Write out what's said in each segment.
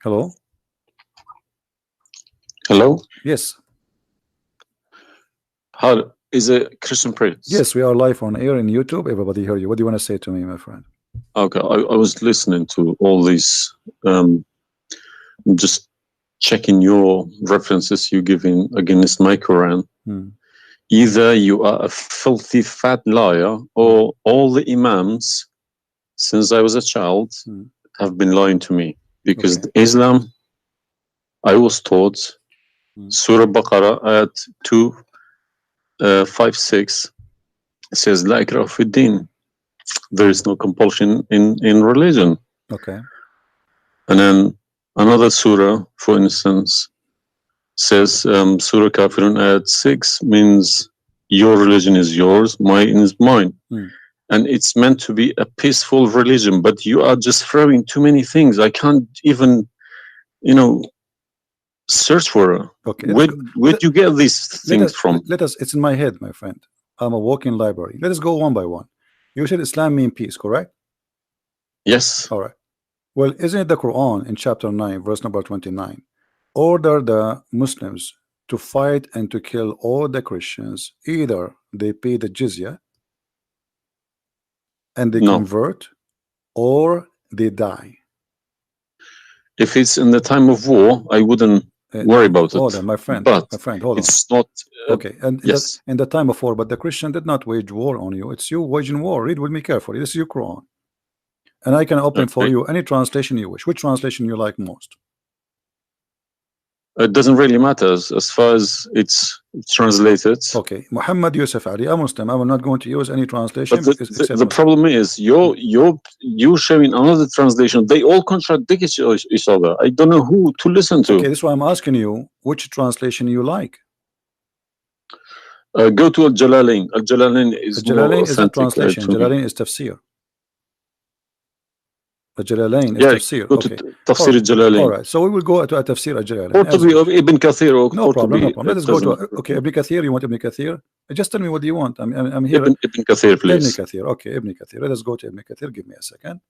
Hello? Hello? Yes. How is it Christian Prince? Yes, we are live on air in YouTube. Everybody hear you. What do you want to say to me, my friend? Okay, I was listening to all these, just checking your references you giving against my Quran. Either you are a filthy fat liar, or all the imams since I was a child have been lying to me, because Islam, I was taught Surah Baqarah ayat 256 says La ikraha fi din. There is no compulsion in religion. Okay. And then another surah, for instance, says Surah Kafirun ayat 6 means your religion is yours, mine is mine. And it's meant to be a peaceful religion, but you are just throwing too many things. I can't even, search for it. Okay. Where'd you get these things from? It's in my head, my friend. I'm a walking library. Let us go one by one. You said Islam means peace, correct? Yes. All right. Well, isn't it the Quran in chapter 9, verse number 29, order the Muslims to fight and to kill all the Christians, either they pay the jizya and they convert, or they die? If it's in the time of war, I wouldn't worry about it. Hold on, my friend. But my friend, hold on. It's not. Okay, and yes, in the time of war, but the Christian did not wage war on you. It's you waging war. Read with me carefully. This is your Quran, and I can open for you any translation you wish. Which translation you like most? It doesn't really matter as far as it's translated. Okay, Muhammad Yusuf Ali, a Muslim. I will not going to use any translation. But the problem is you're showing another translation. They all contradict each other. I don't know who to listen to. Okay, this is why I'm asking you which translation you like. Go to Al-Jalalain. Al-Jalalain is Al-Jalalain is a translation. Jalalain is tafsir. Al-Jalalain is tafsir. Go to Tafsir Al-Jalalain. All right, so we will go to a tafsir Al-Jalalain. Or to be Ibn Kathir. No problem, no problem. Let us go to Ibn Kathir. You want Ibn Kathir? Just tell me what do you want. I'm here. Ibn Kathir, please. Ibn Kathir. Okay, Ibn Kathir. Let us go to Ibn Kathir. Give me a second.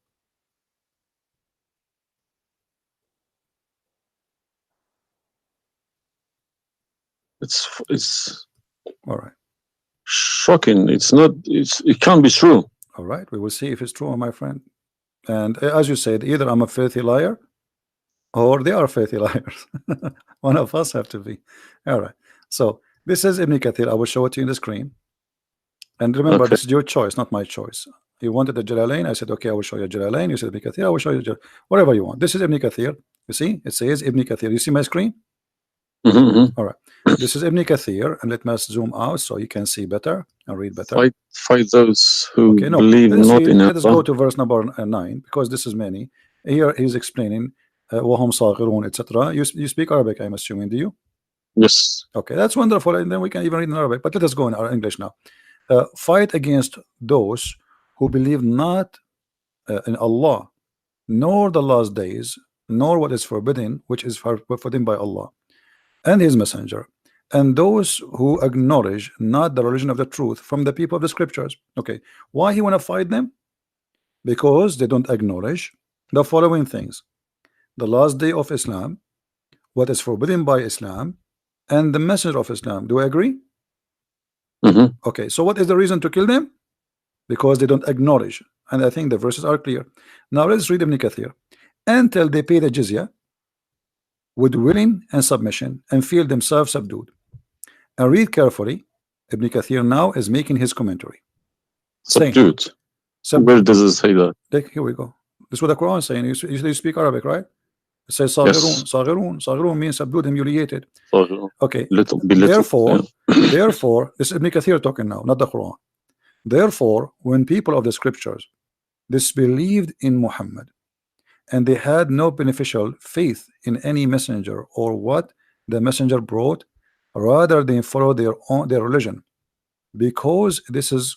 It's all right. Shocking. It can't be true. All right, we will see if it's true, my friend. And as you said, either I'm a filthy liar or they are filthy liars. One of us have to be. All right, so this is Ibn Kathir. I will show it to you in the screen, and remember, this is your choice, not my choice. You wanted the Jalalain, I said okay, I will show you Jalalain. You said Ibn Kathir, I will show you whatever you want. This is Ibn Kathir. You see, it says Ibn Kathir. You see my screen? All right, this is Ibn Kathir, and let me zoom out so you can see better and read better. Fight those who believe not in Allah. Let us go to verse number 9, because this is many. Here he's explaining وهم صاغرون, etc. You speak Arabic, I'm assuming, do you? Yes. Okay, that's wonderful, and then we can even read in Arabic. But let us go in our English now. Fight against those who believe not in Allah, nor the last days, nor what is forbidden, which is forbidden by Allah and His Messenger, and those who acknowledge not the religion of the truth from the people of the scriptures. Okay, why he want to fight them? Because they don't acknowledge the following things: the last day of Islam, what is forbidden by Islam, and the messenger of Islam. Do I agree? Okay, so what is the reason to kill them? Because they don't acknowledge, and I think the verses are clear. Now let's read Ibn Kathir. Until they pay the jizya with willing and submission and feel themselves subdued. And read carefully. Ibn Kathir now is making his commentary. Subdued. Where does it say that? Here we go. This is what the Quran is saying. You speak Arabic, right? It says صاغرون. صاغرون. صاغرون means subdued, humiliated. Okay. Therefore, this is Ibn Kathir talking now, not the Quran. Therefore, when people of the scriptures disbelieved in Muhammad, and they had no beneficial faith in any messenger or what the messenger brought, rather they follow their religion, because this is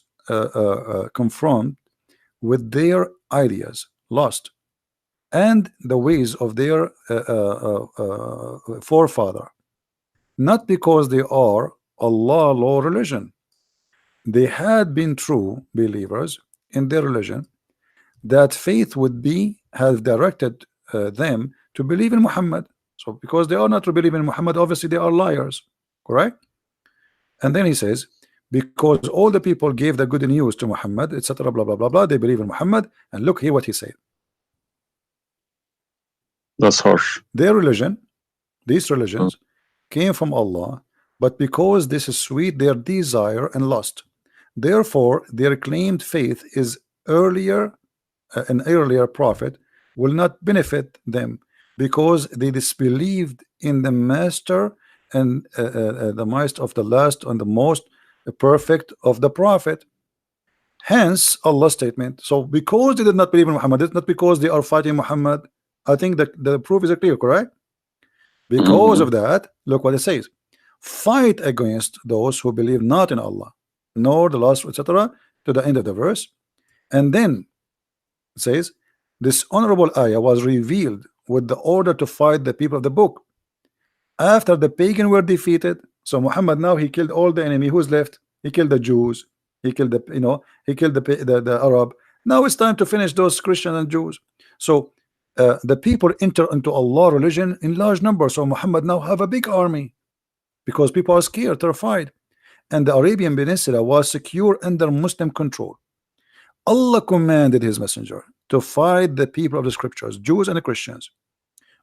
confirmed with their ideas, lost, and the ways of their forefather, not because they are Allah law religion. They had been true believers in their religion, that faith would be have directed them to believe in Muhammad. So because they are not to believe in Muhammad, obviously they are liars, correct? And then he says, because all the people gave the good news to Muhammad, etc., blah blah blah blah, they believe in Muhammad. And look here what he said. That's harsh. Their religion, these religions, came from Allah, but because this is sweet, their desire and lust. Therefore, their claimed faith is earlier, an earlier prophet will not benefit them because they disbelieved in the master and the master of the last and the most perfect of the prophet. Hence Allah's statement. So because they did not believe in Muhammad, it's not because they are fighting Muhammad. I think that the proof is clear, correct? Because of that, look what it says: fight against those who believe not in Allah nor the last, etc., to the end of the verse. And then it says this honorable ayah was revealed with the order to fight the people of the book after the pagan were defeated. So Muhammad now he killed all the enemy. Who's left? He killed the Jews, he killed the he killed the Arab. Now it's time to finish those Christians and Jews. So the people enter into Allah religion in large numbers. So Muhammad now have a big army because people are scared, terrified, and the Arabian Peninsula was secure under Muslim control. Allah commanded his messenger to fight the people of the scriptures, Jews and Christians.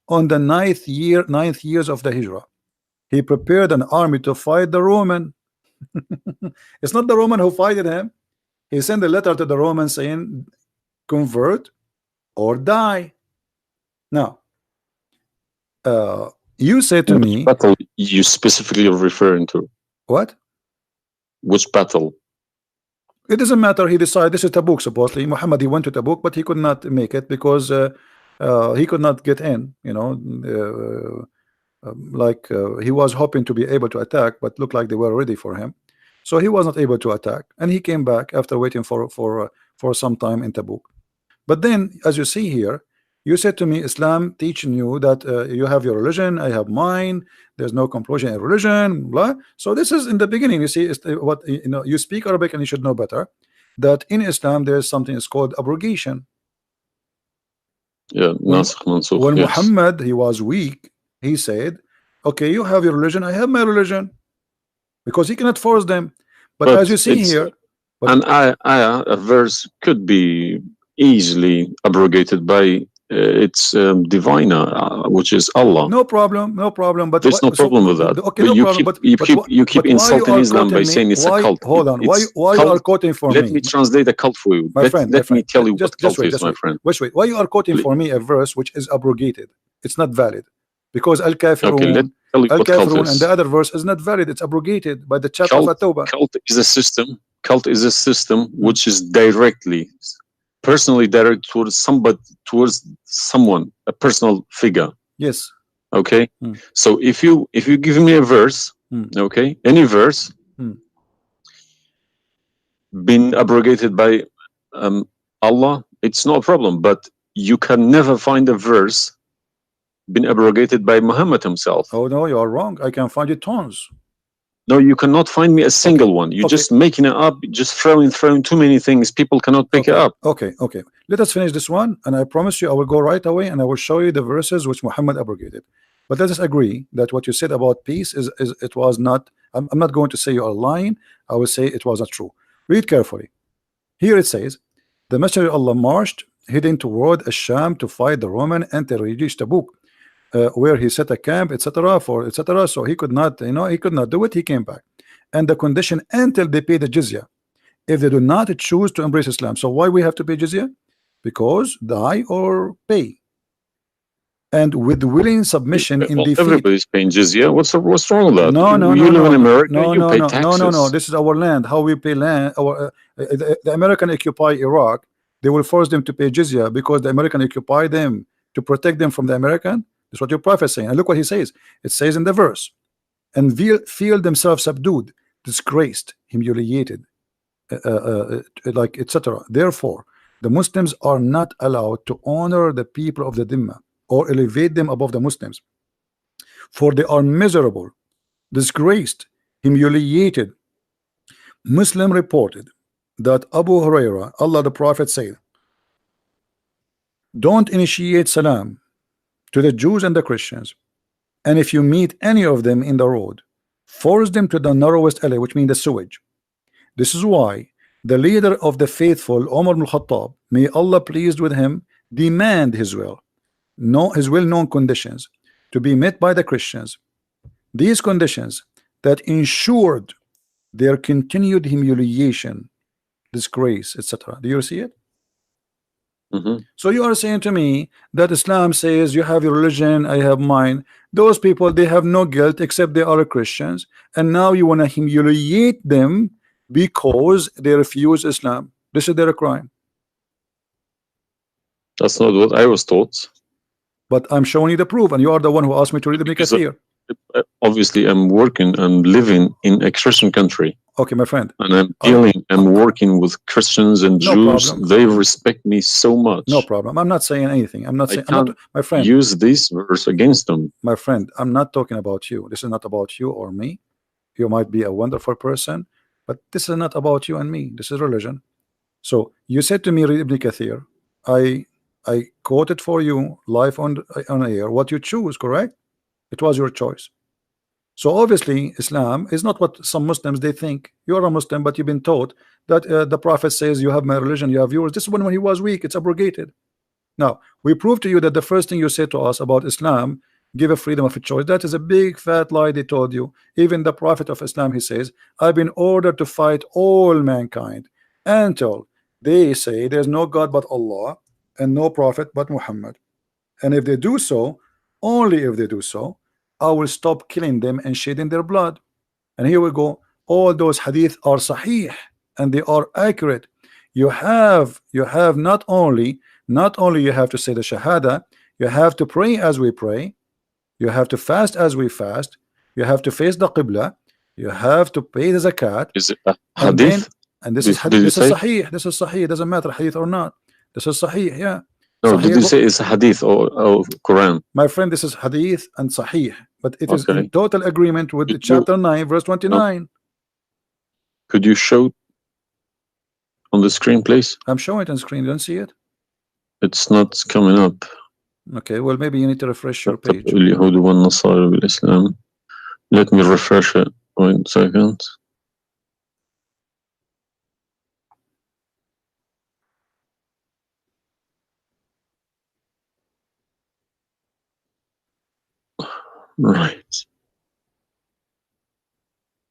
On the ninth years of the Hijrah, he prepared an army to fight the Roman. It's not the Roman who fighted him. He sent a letter to the Romans saying, convert or die. Now, you said to me, battle you specifically referring to? What? Which battle? It doesn't matter. He decided this is Tabuk. Supposedly, Muhammad, he went to Tabuk, but he could not make it because he could not get in. He was hoping to be able to attack, but looked like they were ready for him, so he was not able to attack, and he came back after waiting for some time in Tabuk. But then, as you see here, you said to me, Islam teaching you that you have your religion, I have mine. There's no compulsion in religion, blah. So this is in the beginning. You see, what you speak Arabic and you should know better that in Islam there is something is called abrogation. Yeah, when yes. Muhammad he was weak, he said, "Okay, you have your religion, I have my religion," because he cannot force them. But as you see here, a verse could be easily abrogated by its diviner, which is Allah. No problem, no problem. But there's no problem with that. Okay, but no you problem. You keep insulting Islam by saying it's a cult. Hold on. Why you are quoting for me? Let me translate a cult for you. Let me tell you what cult is, my friend. Wait. Why you are quoting for me a verse which is abrogated? It's not valid because al-kafirun, and the other verse is not valid. It's abrogated by the chapter of At-Tawbah. Cult is a system. Cult is a system which is personally direct towards someone, a personal figure. Yes. Okay. So if you give me a verse, okay, any verse been abrogated by Allah, it's no problem. But you can never find a verse been abrogated by Muhammad himself. Oh no, you are wrong. I can find you tons. No, you cannot find me a single one. You're just making it up, just throwing too many things. People cannot pick it up. Okay. Let us finish this one, and I promise you I will go right away and I will show you the verses which Muhammad abrogated. But let us agree that what you said about peace is it was not. I'm not going to say you are lying. I will say it was not true. Read carefully. Here it says, the Messenger of Allah marched heading toward Asham to fight the Roman until he reached Tabuk, where he set a camp, etc. So he could not, he could not do it. He came back, and the condition until they pay the jizya. If they do not choose to embrace Islam, so why we have to pay jizya? Because die or pay. And with willing submission in defeat. Everybody's paying jizya. What's wrong with that? No. You live in America. You pay taxes. No. This is our land. How we pay land? The American occupy Iraq. They will force them to pay jizya because the American occupy them to protect them from the American. That's what your prophet is saying. And look what he says. It says in the verse, and feel themselves subdued, disgraced, humiliated, etc. Therefore, the Muslims are not allowed to honor the people of the Dhimma or elevate them above the Muslims, for they are miserable, disgraced, humiliated. Muslim reported that Abu Huraira, Allah the Prophet said, don't initiate salam to the Jews and the Christians, and if you meet any of them in the road, force them to the narrowest alley, which means the sewage. This is why the leader of the faithful, Umar ibn Khattab, may Allah pleased with him, demand his well-known conditions to be met by the Christians. These conditions that ensured their continued humiliation, disgrace, etc. Do you see it? So you are saying to me that Islam says you have your religion, I have mine. Those people, they have no guilt except they are Christians, and now you want to humiliate them because they refuse Islam. This is their crime. That's not what I was taught. But I'm showing you the proof, and you are the one who asked me to read Ibn Kathir. Obviously, I'm working and living in a Christian country. Okay, my friend. And I'm working with Christians and Jews. Problem. They respect me so much. No problem. I'm not saying anything. I'm not saying. My friend. Use this verse against them. My friend, I'm not talking about you. This is not about you or me. You might be a wonderful person, but this is not about you and me. This is religion. So you said to me, read Ibn Kathir. I quoted for you live on air what you choose, correct? It was your choice. So obviously Islam is not what some Muslims they think. You're a Muslim, but you've been taught that the Prophet says you have my religion, you have yours. This is when he was weak, it's abrogated. Now we prove to you that the first thing you say to us about Islam, give a freedom of choice, that is a big fat lie they told you. Even the Prophet of Islam, he says, I've been ordered to fight all mankind until they say there's no God but Allah and no prophet but Muhammad. And if they do so, only if they do so, I will stop killing them and shedding their blood. And here we go. All those hadith are sahih and they are accurate. You have not only you have to say the shahada, you have to pray as we pray, you have to fast as we fast, you have to face the qibla, you have to pay the zakat. Is it a hadith? And this is hadith. This is sahih. This is sahih. It doesn't matter hadith or not. This is sahih. Yeah. No, Sahih. did you say it's hadith or Quran? My friend, this is hadith and sahih, but it is in total agreement with the chapter 9 verse 29. No. Could you show on the screen, please? I'm showing it on screen. You don't see it? It's not coming up. Okay, well maybe you need to refresh your page. Let me refresh it. 1 second. Right.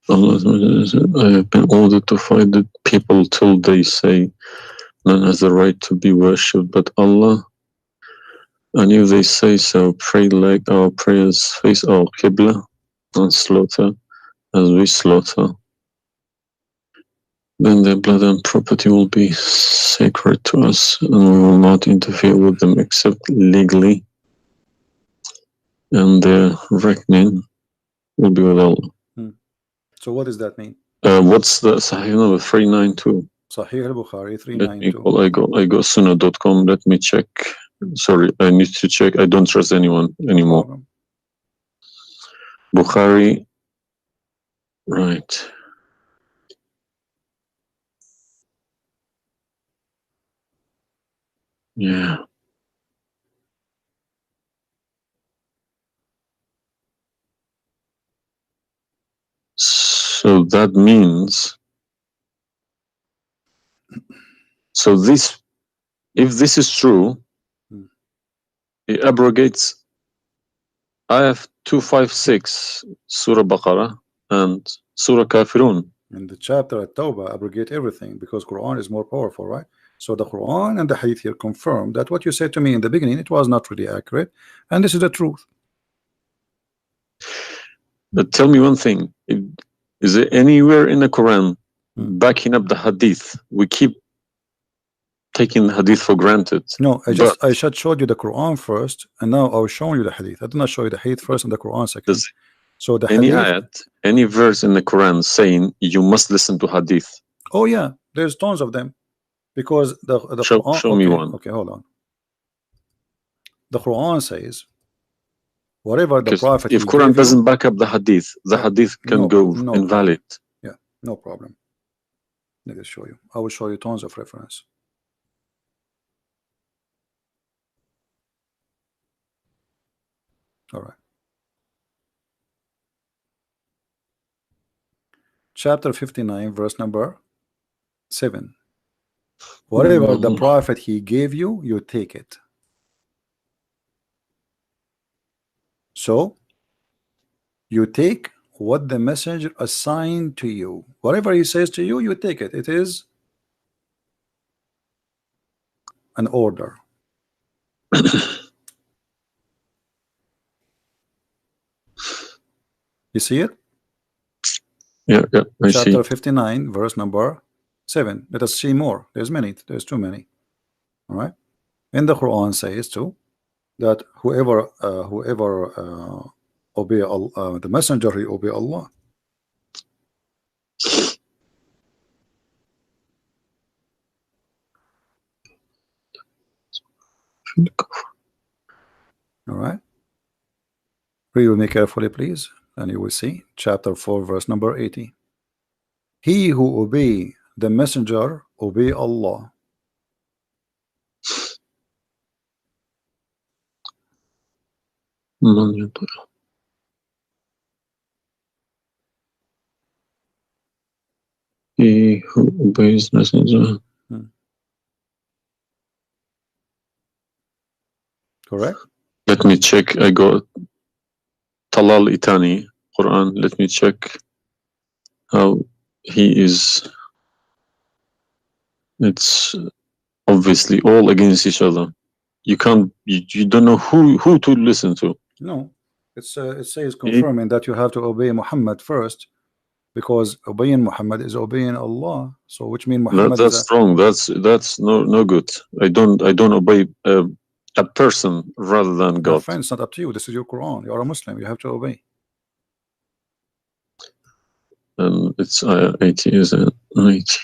Allah said, I have been ordered to fight the people till they say none has the right to be worshipped but Allah. And if they say so, pray like our prayers, face our qibla, and slaughter as we slaughter. Then their blood and property will be sacred to us, and we will not interfere with them except legally. And their reckoning will be with Allah. So what does that mean? What's the Sahih number? 392. Sahih al-Bukhari 392. I go sunnah.com. Let me check. Sorry, I need to check. I don't trust anyone anymore. Bukhari. Right. Yeah. So that means, if this is true, it abrogates ayah 256, Surah Baqarah, and Surah Kafirun. In the chapter at Tawbah, abrogate everything because Quran is more powerful, right? So the Quran and the Hadith here confirm that what you said to me in the beginning, it was not really accurate, and this is the truth. But tell me one thing, is there anywhere in the Quran backing up the Hadith? We keep taking the Hadith for granted. No, I just showed you the Quran first, and now I was showing you the Hadith. I did not show you the Hadith first and the Quran second. So the any Hadith, ayat, any verse in the Quran saying you must listen to Hadith? Oh yeah, there's tons of them. Because the Quran, show me one. Okay, hold on. The Quran says whatever the Prophet. If Quran doesn't back up the Hadith, the Hadith can go invalid. Yeah, no problem. Let me show you. I will show you tons of reference. All right. Chapter 59, verse number 7. Whatever the prophet he gave you, you take it. So you take what the messenger assigned to you. Whatever he says to you, you take it. It is an order. You see it? Yeah, I see. Chapter 59, verse number 7. Let us see more. There's many. There's too many. All right. And the Quran says too that whoever obey Allah, the messenger, he obey Allah. All right. Read with me carefully, please, and you will see chapter 4, verse number 80. He who obey the messenger obey Allah. He who obeys messenger. Correct. Let me check. I got Talal Itani Quran. Let me check how he is. It's obviously all against each other. You can't. You don't know who to listen to. No, it says confirming that you have to obey Muhammad first, because obeying Muhammad is obeying Allah. So which means Muhammad that's wrong. That's no good. I don't obey a person rather than God. Friend, it's not up to you. This is your Quran. You are a Muslim. You have to obey. It's 80, isn't it? 80.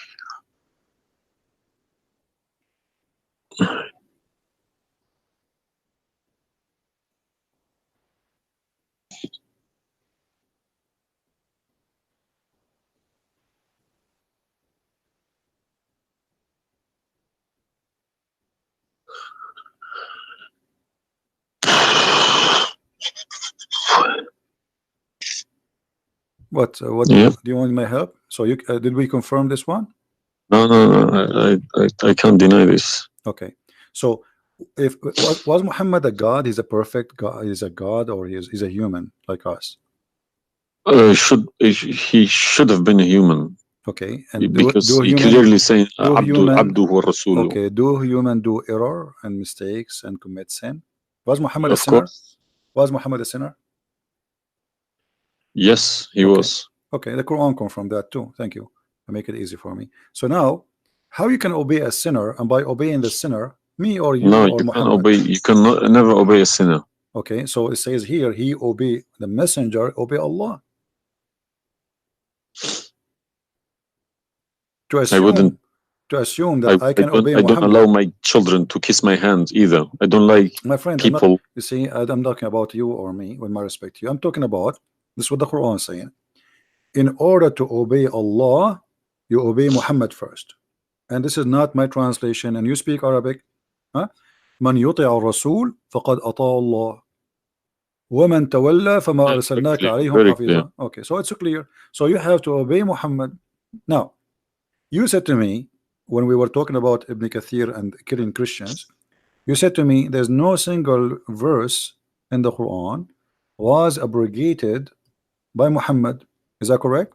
What Yeah. do you want my help? So you did we confirm this one? No. I can't deny this. Okay. So if was Muhammad a God? He's a perfect God. He's a God, or he's a human like us? He should have been a human. Okay. And because do he human, clearly saying Abdu wa Rasuluh. Okay. Do human do error and mistakes and commit sin? Was Muhammad a Of sinner? course. Was Muhammad a sinner? Yes, he was. Okay, the Quran confirmed that too. Thank you. Make it easy for me. So now, how you can obey a sinner, and by obeying the sinner, me or you No, or you Muhammad? can obey. You cannot never obey a sinner. Okay, so it says here, he obey the messenger, obey Allah. To assume that I can obey Muhammad. I don't allow my children to kiss my hand either. I don't like my friend, people. You see, I'm talking about you or me, with my respect to you. I'm talking about this is what the Quran is saying. In order to obey Allah, you obey Muhammad first. And this is not my translation, and you speak Arabic. Man yuti'a ar-rasul faqad ata'a Allah. وَمَنْ تَوَلَّى فَمَا أَرْسَلْنَاكَ عَلَيْهِمْ حَفِيظًا. Okay, so it's clear. So you have to obey Muhammad. Now, you said to me, when we were talking about Ibn Kathir and killing Christians, you said to me, there's no single verse in the Quran was abrogated by Muhammad. Is that correct?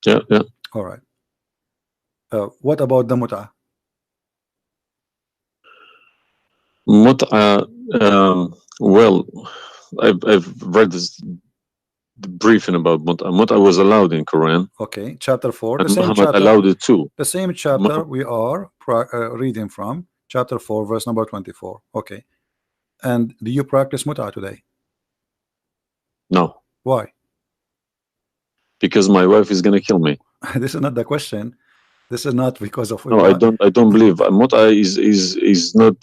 Yeah. All right. What about the mut'ah? Mut'ah, well, I've read this briefing about mut'ah. Mut'ah was allowed in Quran. Okay, chapter 4. And the same Muhammad chapter allowed it too. The same chapter we are reading from, chapter 4, verse number 24. Okay. And do you practice mut'ah today? No. Why? Because my wife is gonna kill me. This is not the question. This is not because of. No, I don't believe mut'ah is not.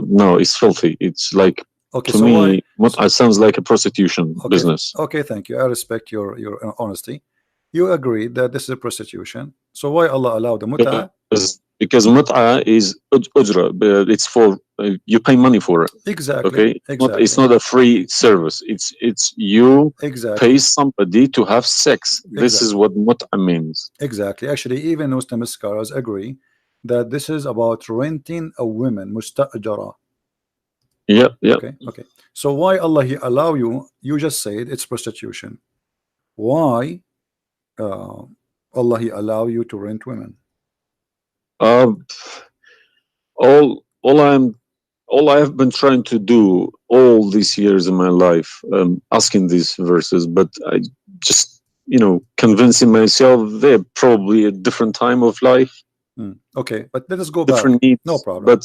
No, it's filthy. It's like, okay, to so me, mut'ah sounds like a prostitution business. Okay, thank you. I respect your honesty. You agree that this is a prostitution. So why Allah allowed the mut'ah? because mut'a is ujra, but it's for you pay money for it. Exactly. Okay, Exactly. it's not a free service. It's you Exactly. pay somebody to have sex. This Exactly. is what mut'a means. Exactly. Actually, even Muslim scholars agree that this is about renting a woman, musta'jara. Yeah, yeah. Okay. Okay. So why Allah He allow you? You just said it's prostitution. Why Allah He allow you to rent women? All I have been trying to do all these years in my life, asking these verses, but I just, convincing myself they're probably a different time of life, Okay, but let us go back. different needs. No problem.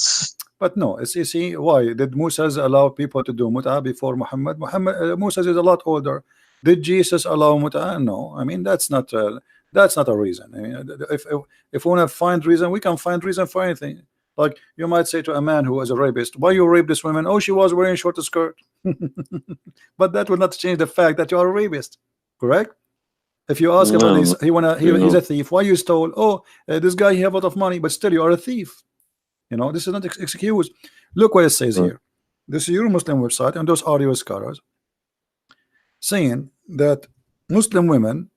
But no, you see, why did Moses allow people to do mut'a before Muhammad? Moses is a lot older. Did Jesus allow mut'a? No. I mean, that's not a reason. I mean, if we want to find reason, we can find reason for anything. Like you might say to a man who is a rapist, why you rape this woman? Oh, she was wearing a short skirt. But that will not change the fact that you are a rapist, correct? If you ask about this, he's a thief. Why you stole? Oh, this guy he have a lot of money, but still you are a thief. This is not excuse. Look what it says here. This is your Muslim website and those audio scholars saying that Muslim women,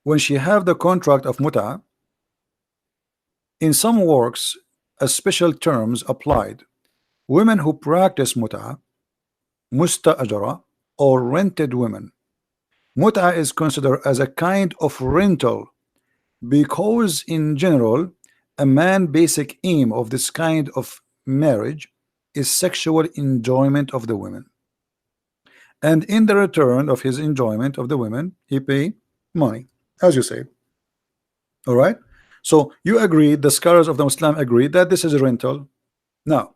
when she have the contract of mut'a, in some works a special terms applied. Women who practice mut'a, musta'jara, or rented women. Mut'a is considered as a kind of rental because in general a man's basic aim of this kind of marriage is sexual enjoyment of the women, and in the return of his enjoyment of the women he pay money, as you say. All right, so you agree, the scholars of the Muslim agree that this is a rental. Now,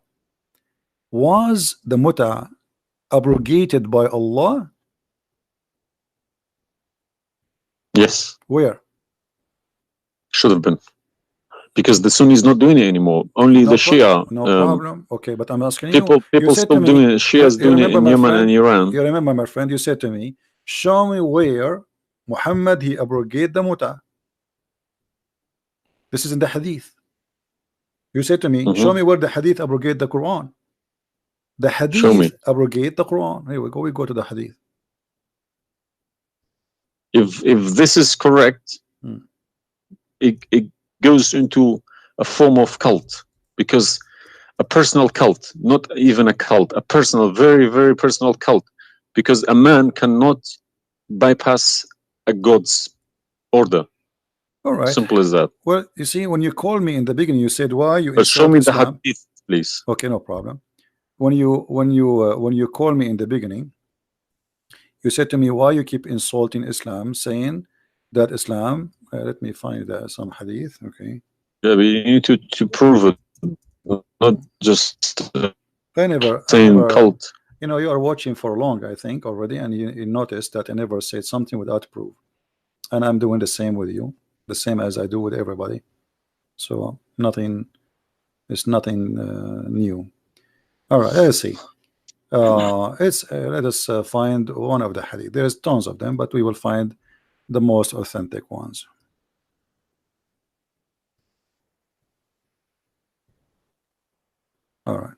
was the mut'a abrogated by Allah? Yes. Where? Should have been, because the Sunni is not doing it anymore. Only the Shia. No problem. Okay, but I'm asking people still doing it. Shia's doing it in Yemen and Iran. You remember, my friend, you said to me, show me where Muhammad he abrogated the mut'a. This is in the hadith. You said to me, show me where the hadith abrogate the Quran. The hadith abrogate the Quran. Here we go to the hadith. If this is correct, it goes into a form of cult, because a personal cult, not even a cult, a personal, very, very personal cult, because a man cannot bypass a God's order. All right. Simple as that. Well, you see, when you called me in the beginning, you said, why you but show me Islam? The hadith, please. Okay, no problem. When you called me in the beginning, you said to me, why you keep insulting Islam, saying that Islam, let me find some hadith. Okay. Yeah, but you need to prove it, not just saying cult. You are watching for long, I think, already, and you noticed that I never said something without proof, and I'm doing the same with you, the same as I do with everybody. So it's nothing new. All right, let's see. Let us find one of the hadith. There's tons of them, but we will find the most authentic ones. All right.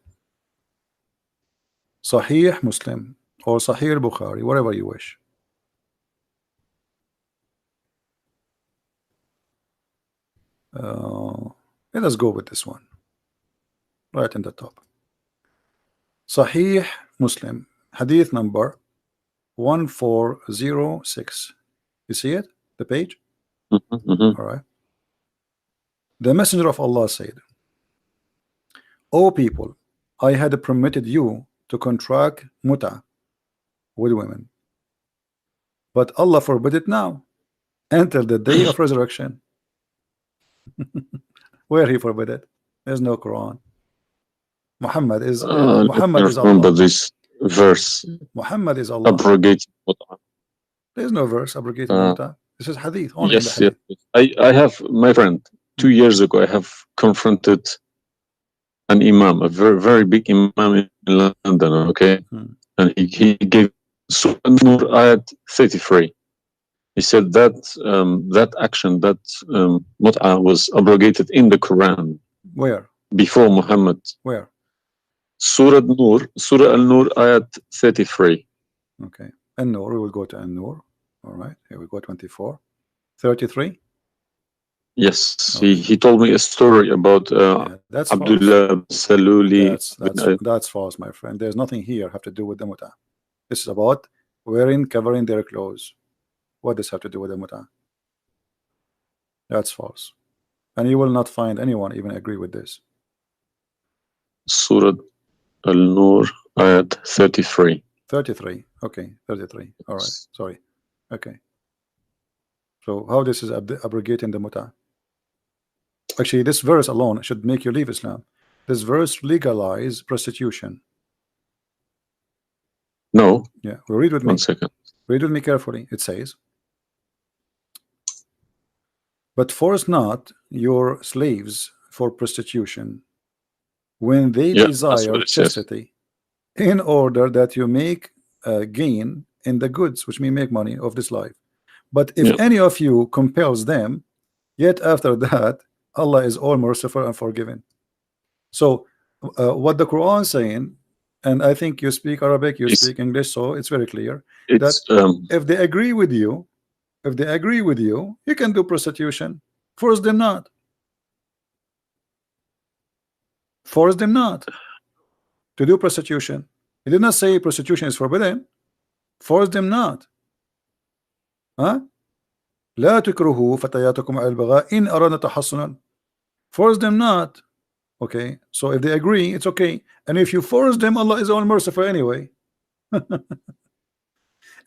Sahih Muslim or Sahih Bukhari, whatever you wish. Let us go with this one right in the top. Sahih Muslim, hadith number 1406. You see it, the page? All right. The Messenger of Allah said, O people, I had permitted you to contract mut'a with women, but Allah forbid it now until the day of resurrection. Where he forbid it? There's no Quran. Muhammad is Allah. This verse. Muhammad is Allah. Abrogated. There's no verse abrogating mut'a. This is hadith. Only yes, in the hadith. yes. I have, my friend, 2 years ago, I have confronted an imam, a very, very big imam in London, okay? And he gave Surah Nur ayat 33. He said that that action, that mut'a was abrogated in the Quran. Where? Before Muhammad. Where? Surah Al-Nur, ayat 33. Okay. An-Nur, we will go to An-Nur. All right, here we go, 24. 33? Yes, Okay. he told me a story about Yeah, that's Abdullah Saluli. That's false, my friend. There's nothing here have to do with the muta. This is about covering their clothes. What does have to do with the muta? That's false. And you will not find anyone even agree with this. Surah Al-Nur, ayat 33. 33. Okay, 33. All right, sorry. Okay. So how this is abrogating the muta? Actually, this verse alone should make you leave Islam. This verse legalize prostitution. No. Yeah, well, read with me. 1 second. Read with me carefully. It says, but force not your slaves for prostitution when they desire chastity, in order that you make gain in the goods, which mean make money of this life. But if any of you compels them, yet after that Allah is all merciful and forgiving. So what the Quran is saying, and I think you speak Arabic, you speak English, so it's very clear that if they agree with you, you can do prostitution. Force them not. Force them not to do prostitution. He did not say prostitution is forbidden. Force them not. Huh? لا تكرهوا فتياتكم على البغاء إن أردنا تحصنا. Force them not. Okay, so if they agree, it's okay. And if you force them, Allah is all merciful anyway.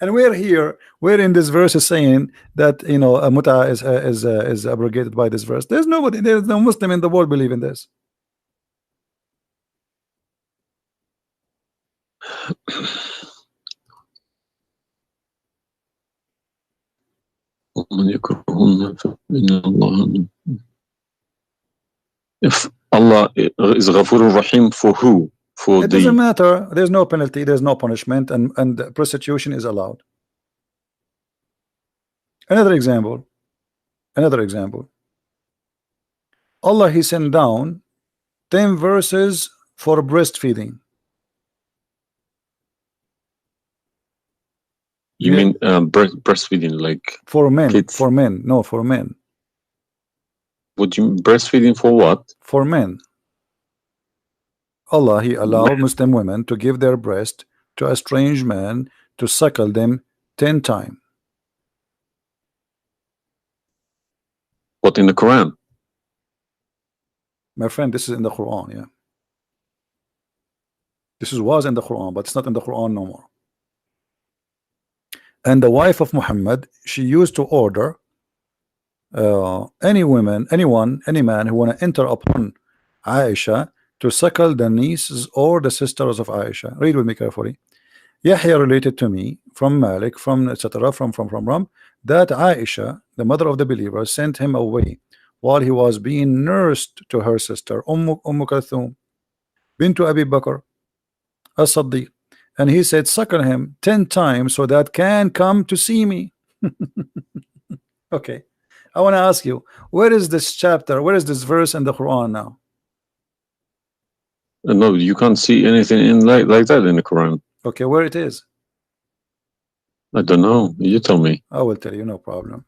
And we're in this verse is saying that, you know, a muta is abrogated by this verse. There's no Muslim in the world believe in this. If Allah is Ghafur Rahim for who? It doesn't matter. There's no penalty, there's no punishment, and prostitution is allowed. Another example. Allah, He sent down 10 verses for breastfeeding. You mean breastfeeding, like for men? Kids? For men, no, for men. Would you breastfeeding for what? For men. Allah, He allowed Muslim women to give their breast to a strange man to suckle them 10 times. What, in the Quran? My friend, this is in the Quran, yeah. This was in the Quran, but it's not in the Quran no more. And the wife of Muhammad, she used to order any man who want to enter upon Aisha to suckle the nieces or the sisters of Aisha. Read with me carefully. Yahya related to me from Malik, from etc. from that Aisha, the mother of the believer, sent him away while he was being nursed to her sister Kulthum bint Abi Bakr as-Siddiq, and he said, suckle him 10 times so that can come to see me. Okay, I want to ask you, where is this chapter, where is this verse in the Quran now? No, you can't see anything in like that in the Quran. Okay, where it is? I don't know. You tell me. I will tell you, no problem.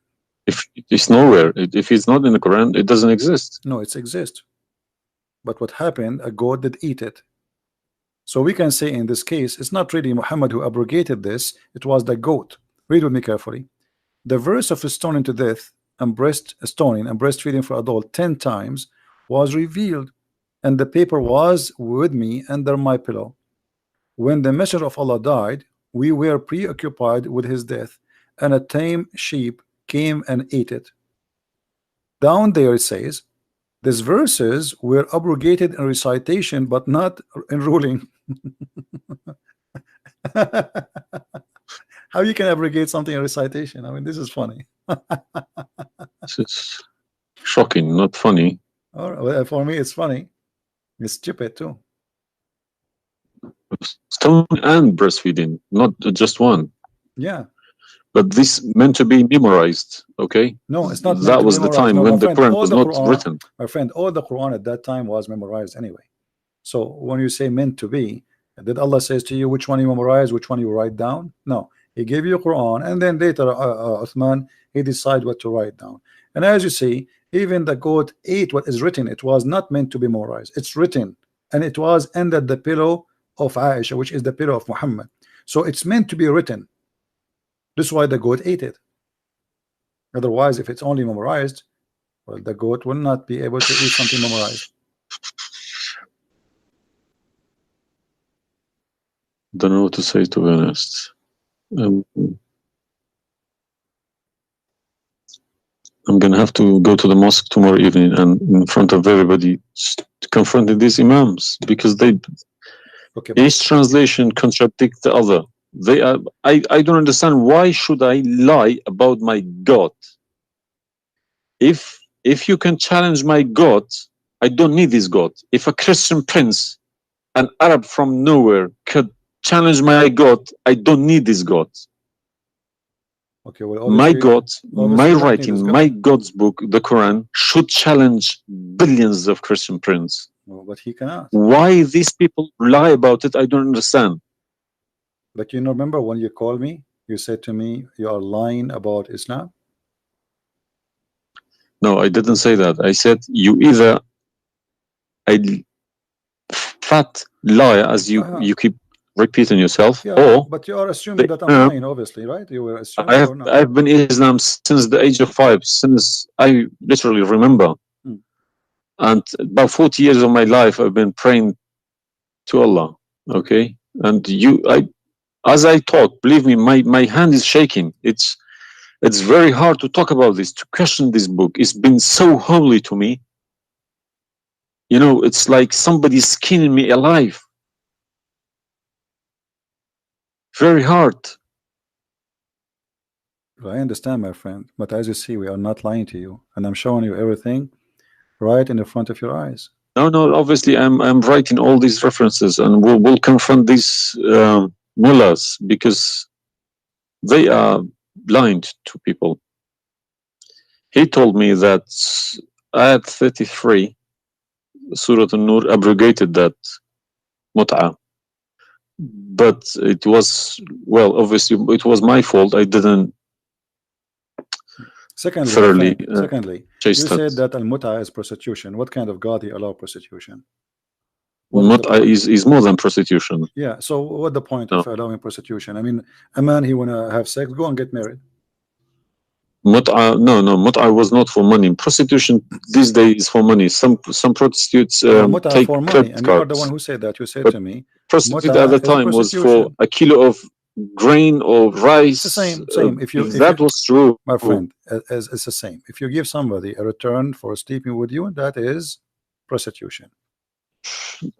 If it's nowhere, if it's not in the Quran, it doesn't exist. No, it exists. But what happened? A goat did eat it. So we can say in this case, it's not really Muhammad who abrogated this. It was the goat. Read with me carefully. The verse of stoning to death and stoning and breastfeeding for adult 10 times was revealed, and the paper was with me under my pillow. When the messenger of Allah died, we were preoccupied with his death, and a tame sheep came and ate it. Down there it says, these verses were abrogated in recitation, but not in ruling. How you can abrogate something in recitation? I mean, this is funny. This is shocking, not funny. All right, well, for me, it's funny. It's stupid too. Stoning and breastfeeding, not just one. Yeah. but this meant to be memorized. Okay, no, it's not meant that to was be the memorized. time No, when my the friend, Quran all was the not Quran, written. my friend, all the Quran at that time was memorized anyway. So when you say meant to be, did Allah says to you which one you memorize, which one you write down? No, He gave you Quran, and then later Uthman, he decided what to write down. And as you see, even the goat ate what is written. It was not meant to be memorized. It's written, and it was under the pillow of Aisha, which is the pillow of Muhammad. So it's meant to be written. This is why the goat ate it. Otherwise, if it's only memorized, well, the goat will not be able to eat something memorized. Don't know what to say, to be honest. I'm gonna have to go to the mosque tomorrow evening and in front of everybody confront these imams, because they each translation contradicts the other. They are. I don't understand, why should I lie about my God? If you can challenge my God, I don't need this God. If a Christian prince, an Arab from nowhere, could challenge my God, I don't need this God. Okay, well, my God, my writing, my God's book, the Quran, should challenge billions of Christian princes. No, but he cannot. Why these people lie about it, I don't understand. But you remember when you called me, you said to me, you are lying about Islam? No, I didn't say that. I said you either a fat liar, as you keep repeating yourself, or but you are assuming that I'm lying, obviously, right? You were assuming. I've been in Islam since the age of 5, since I literally remember. And about 40 years of my life, I've been praying to Allah. Okay, and as I talk, believe me, my hand is shaking. It's very hard to talk about this, to question this book. It's been so holy to me. You know, it's like somebody's skinning me alive. Very hard. I understand, my friend, but as you see, we are not lying to you, and I'm showing you everything right in the front of your eyes. No, obviously I'm writing all these references, and we'll confront these mullahs, because they are blind to people. He told me that Ayat 33, Surah An-Nur, abrogated that mut'ah. But it was, well, obviously it was my fault. I didn't thoroughly you said that al-mut'ah is prostitution. What kind of God he allow prostitution? Mut'ah is more than prostitution. Yeah, so what the point of allowing prostitution? I mean, a man, he wanna have sex, go and get married. Mut'ah, no, mut'ah was not for money. Prostitution these days is for money. Some prostitutes take for money, credit and cards. you are the one who said that. You said to me, prostitute at the time was for a kilo of grain or rice. It's the same. If that was true, my friend, it's the same. If you give somebody a return for sleeping with you, that is prostitution.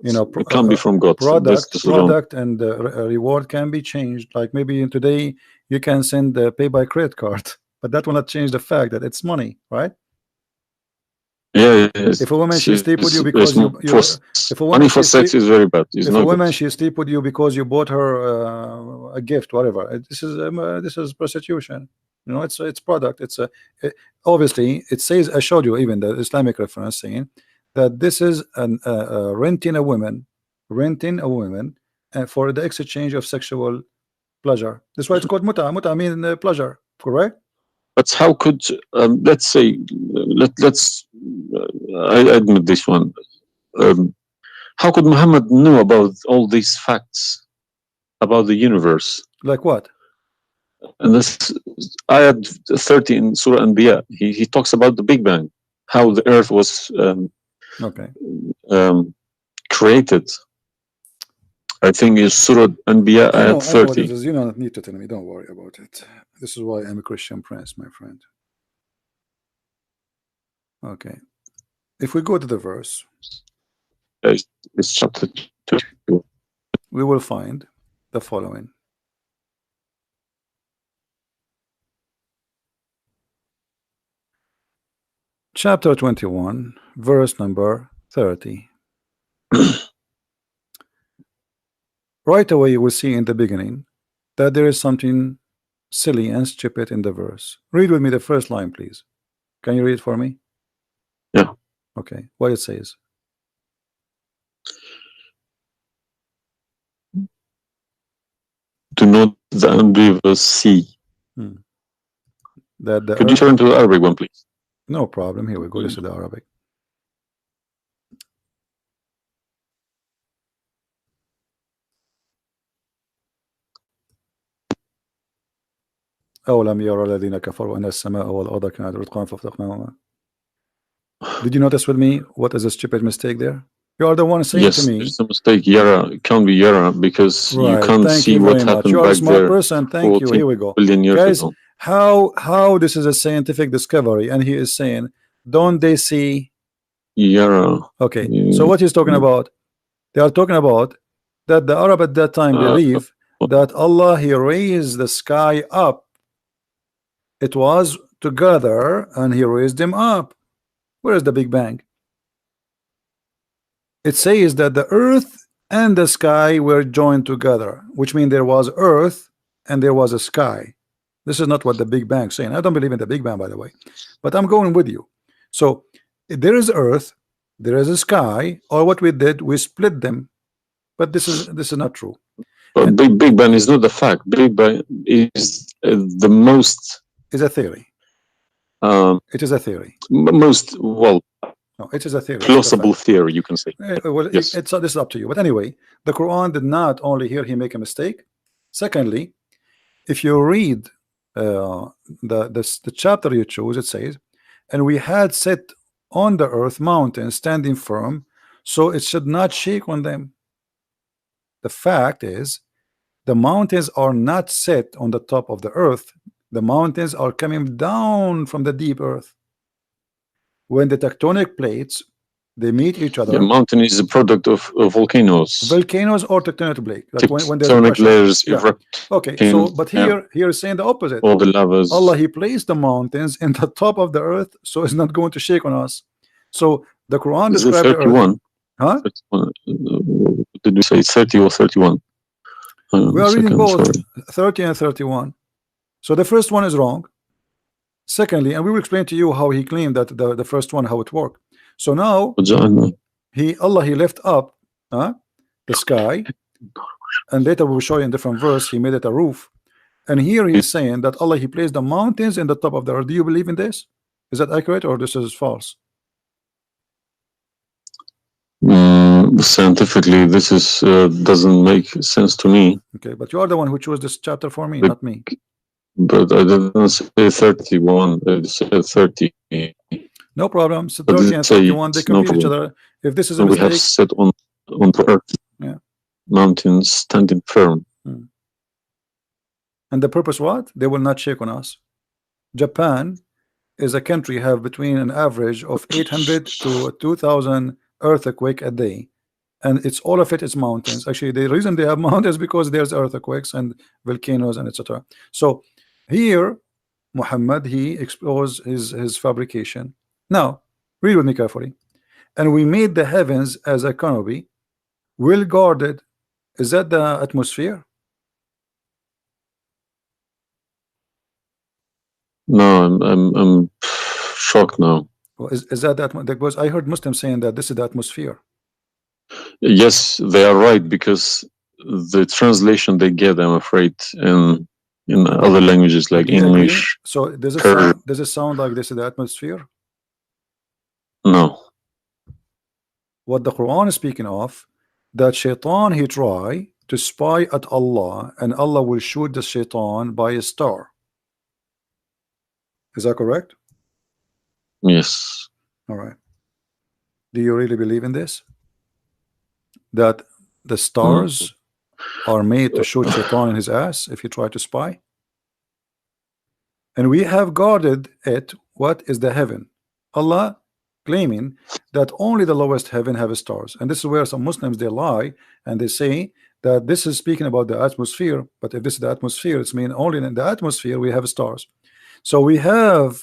You know, it can't be from God. Product and reward can be changed. Like maybe today you can send pay by credit card, but that will not change the fact that it's money, right? Yeah. If a woman she sleep with you because if a woman money for sex is very bad. If a woman she sleep with you because you bought her a gift, whatever, this is prostitution. You know, it's product. Obviously it says, I showed you even the Islamic reference saying that this is renting a woman for the exchange of sexual pleasure. That's why it's called muta. Muta mean pleasure, correct? But how could let's say let's I admit this one. How could Muhammad know about all these facts about the universe? Like what? And this ayat 30 in Surah Anbiya, he talks about the Big Bang, how the earth was created. I think it's Surah Anbiya ayat 30. I know what it is. You don't need to tell me. Don't worry about it. This is why I'm a Christian prince, my friend. Okay. If we go to the verse, it's chapter 2. We will find the following. Chapter 21, verse number 30. Right away you will see in the beginning that there is something silly and stupid in the verse. Read with me the first line, please. Can you read it for me? Yeah. Okay. What it says? Do not the unbelievers see? That the Could you turn to the Arabic one, please? No problem. Here we go. This is the Arabic. أولم يرى الذين كفروا أن السماء والأرض كانت رتقا ففتقناهما. Did you notice with me what is a stupid mistake there? You are the one saying Yes, to me. there's a mistake. Yara, it can't be Yara because you can't Thank see you what very much. happened You are a back smart there person. Thank you. Here we go. 14 billion years Guys, ago. how this is a scientific discovery, and he is saying, don't they see? Yara. Okay. So what he's talking about? They are talking about that the Arab at that time believe that Allah, he raised the sky up. It was together and he raised them up. Where is the Big Bang? It says that the earth and the sky were joined together, which means there was earth and there was a sky. This is not what the Big Bang is saying. I don't believe in the Big Bang, by the way, but I'm going with you. So there is earth, there is a sky, or what we did, we split them. But this is not true. But Big Bang is not the fact. Big Bang is the most. Is a theory. It is a theory. Most, well, no, it is a theory. plausible theory, you can say. Well, yes. This is up to you. But anyway, the Quran did not only here he make a mistake. Secondly, if you read the chapter you choose, it says, and we had set on the earth mountains standing firm, so it should not shake on them. The fact is, the mountains are not set on the top of the earth. The mountains are coming down from the deep earth. When the tectonic plates they meet each other. The mountain is a product of volcanoes. Volcanoes or tectonic plate. Like when there's tectonic layers erupt. Okay, so but here is saying the opposite. All the lavas. Allah, he placed the mountains in the top of the earth, so it's not going to shake on us. So the Quran describes 31. Huh? 31. Did we say 30 or 31? We are reading both 30 and 31. So the first one is wrong. Secondly, and we will explain to you how he claimed that the first one, how it worked. So now Allah he left up the sky, and later we will show you in different verse he made it a roof. And here he is saying that Allah he placed the mountains in the top of the earth. Do you believe in this? Is that accurate or this is false? Scientifically, this is doesn't make sense to me. Okay, but you are the one who chose this chapter for me, not me. But I didn't say 31. I said 30. No problem. So 30 and 31 they confuse each other. If this is a mistake, we have set on the earth, mountains standing firm. And the purpose what? They will not shake on us. Japan is a country have between an average of 800 to 2,000 earthquake a day, and it's all of it is mountains. Actually, the reason they have mountains is because there's earthquakes and volcanoes and etc. So here Muhammad he exposed his fabrication. Now read with me carefully. And we made the heavens as a canopy, well guarded. Is that the atmosphere? No, I'm shocked now. Well, is that because I heard Muslims saying that this is the atmosphere. Yes, they are right, because the translation they get, I'm afraid, in other languages like English. So does it sound like this is the atmosphere? No. What the Quran is speaking of, that shaitan he try to spy at Allah, and Allah will shoot the shaitan by a star. Is that correct? Yes. All right. Do you really believe in this? That the stars are made to shoot shaitan in his ass if you try to spy? And we have guarded it. What is the heaven? Allah claiming that only the lowest heaven have stars, and this is where some Muslims they lie and they say that this is speaking about the atmosphere. But if this is the atmosphere, it's mean only in the atmosphere we have stars. So we have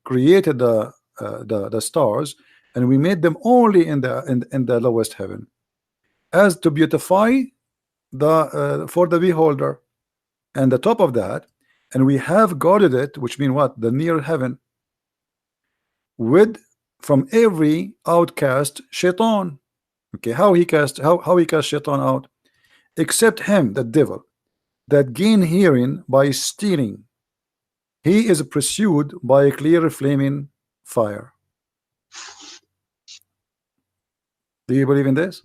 created the stars, and we made them only in the lowest heaven, as to beautify the for the beholder. And the top of that, and we have guarded it, which means what? The near heaven, with from every outcast shaitan. Okay, how he cast shaitan out? Except him, the devil, that gain hearing by stealing. He is pursued by a clear flaming fire. Do you believe in this?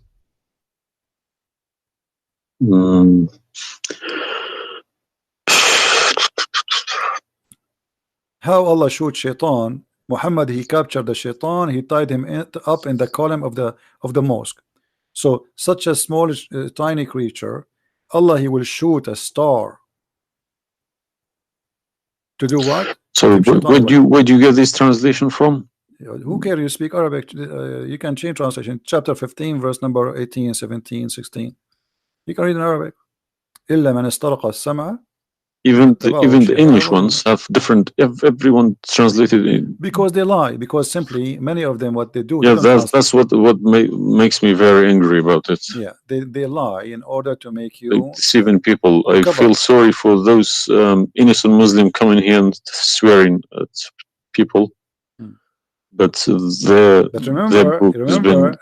How Allah shoot shaitan? Muhammad, he captured the shaitan, he tied him up in the column of the mosque. So such a small tiny creature, Allah, he will shoot a star to do what? So where do you get this translation from? Who cares? You speak Arabic, you can change translation. Chapter 15 verse number 18, 17, 16. You can read in Arabic. إلا من استرق السمع. Even the English ones have different. Everyone translated in, because they lie. Because simply many of them, what they do. Yeah, that's what makes me very angry about it. Yeah, they lie in order to make you like deceiving people. I feel sorry for those innocent Muslim coming here and swearing at people. But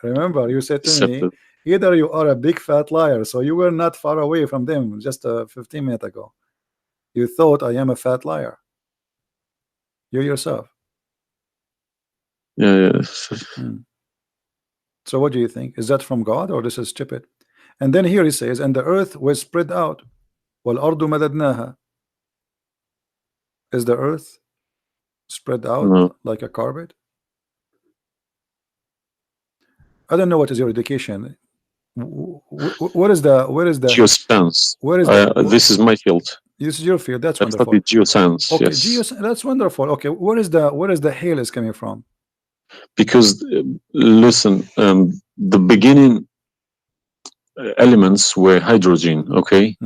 remember, you said to me, either you are a big fat liar, so you were not far away from them just 15 minutes ago. You thought I am a fat liar. You yourself. Yeah. So what do you think? Is that from God or this is stupid? And then here he says, and the earth was spread out. وَالْأَرْضُ مَدَدْنَاهَا. Is the earth spread out like a carpet? I don't know what is your education. What is the geoscience? This is my field. This is your field. That's wonderful. I studied geoscience. Okay, yes. That's wonderful. Okay, where is the hail is coming from? Because listen, the beginning elements were hydrogen. Okay,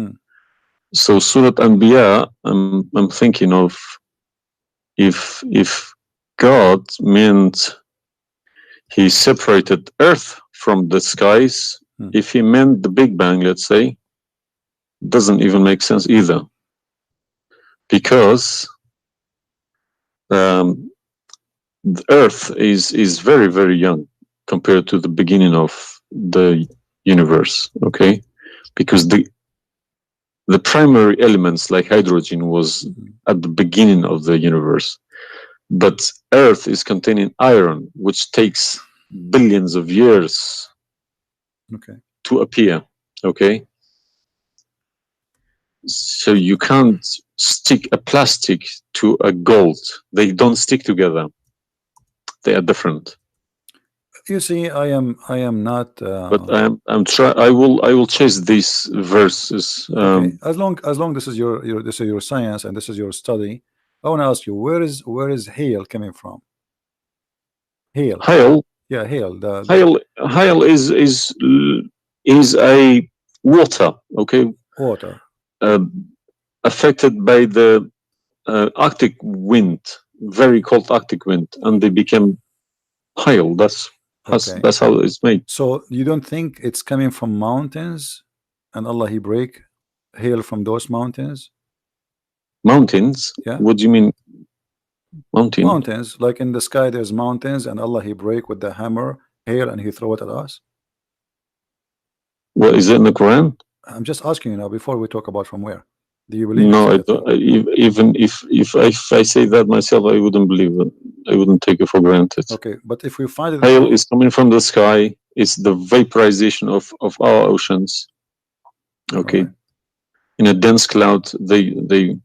so Surah Anbiya, I'm thinking of if God meant he separated earth from the skies, if he meant the Big Bang, let's say, doesn't even make sense either, because the earth is very, very young compared to the beginning of the universe. Okay, because the primary elements like hydrogen was at the beginning of the universe, but earth is containing iron, which takes billions of years to appear. Okay, so you can't stick a plastic to a gold. They don't stick together. They are different. You see, I am not. But I will chase these verses. Okay. As long this is your science and this is your study, I want to ask you, where is hail coming from? Hail. Hail. Yeah, hail. Hail is a water. Okay. Water. Affected by the Arctic wind, very cold Arctic wind, and they became hail. That's how it's made. So you don't think it's coming from mountains, and Allah he break hail from those mountains? Mountains? Yeah. What do you mean? Mountains, like in the sky, there's mountains, and Allah he break with the hammer hail, and he throw it at us. What is it in the Quran? I'm just asking you now before we talk about from where. Do you believe? No, I don't. Even if I say that myself, I wouldn't believe it. I wouldn't take it for granted. Okay, but if we find it, hail is coming from the sky. It's the vaporization of our oceans. Okay, right. In a dense cloud, they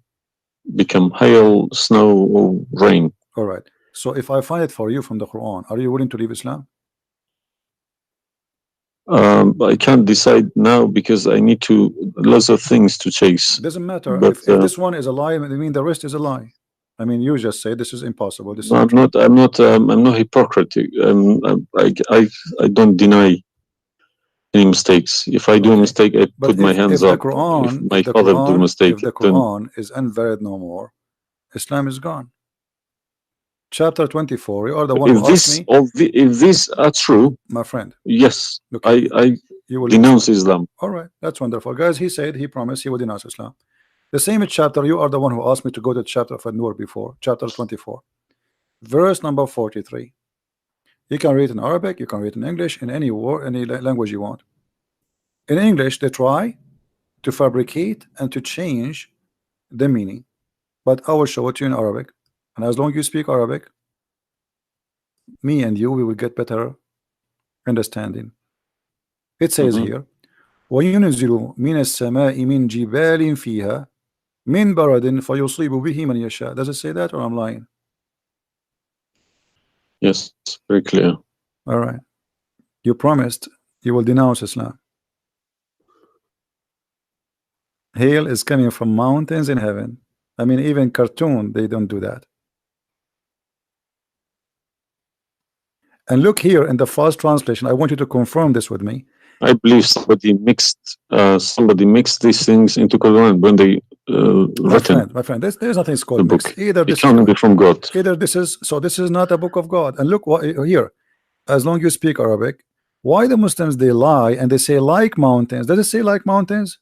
become hail, snow, or rain. All right. So if I find it for you from the Quran, are you willing to leave Islam? I can't decide now because I need lots of things to chase. Doesn't matter. But, if this one is a lie, I mean the rest is a lie. I mean, you just say this is impossible. This is I'm not hypocritic. I don't deny any mistakes. If I do a mistake, I put my hands up. If my father do a mistake, if the Quran is invalid no more, Islam is gone. Chapter 24. You are the one who asked me. If these are true, my friend. Yes, okay. I denounce Islam. All right, that's wonderful, guys. He said he promised he would denounce Islam. The same chapter, you are the one who asked me to go to chapter of An-Nur before, chapter 24, verse number 43. You can read in Arabic, you can read in English, in any word, any language you want. In English, they try to fabricate and to change the meaning, but I will show it to you in Arabic, and as long as you speak Arabic, me and you, we will get better understanding. It says here, وَيُنْزِلُ مِنَ السَّمَاءِ مِنْ جِبَالٍ فِيهَا مِنْ بَرَدٍ فَيُصِيبُ بِهِ مَنْ يَشَاءُ. Does it say that, or I'm lying? Yes, very clear. All right. You promised you will denounce Islam. Hail is coming from mountains in heaven. I mean, even cartoon, they don't do that. And look here in the first translation. I want you to confirm this with me. I believe somebody mixed these things into Quran when they written. My friend, there's nothing called mixed. Either this can't be from God. Either this is this is not a book of God. And look what here. As long as you speak Arabic, why the Muslims they lie and they say like mountains? Does it say like mountains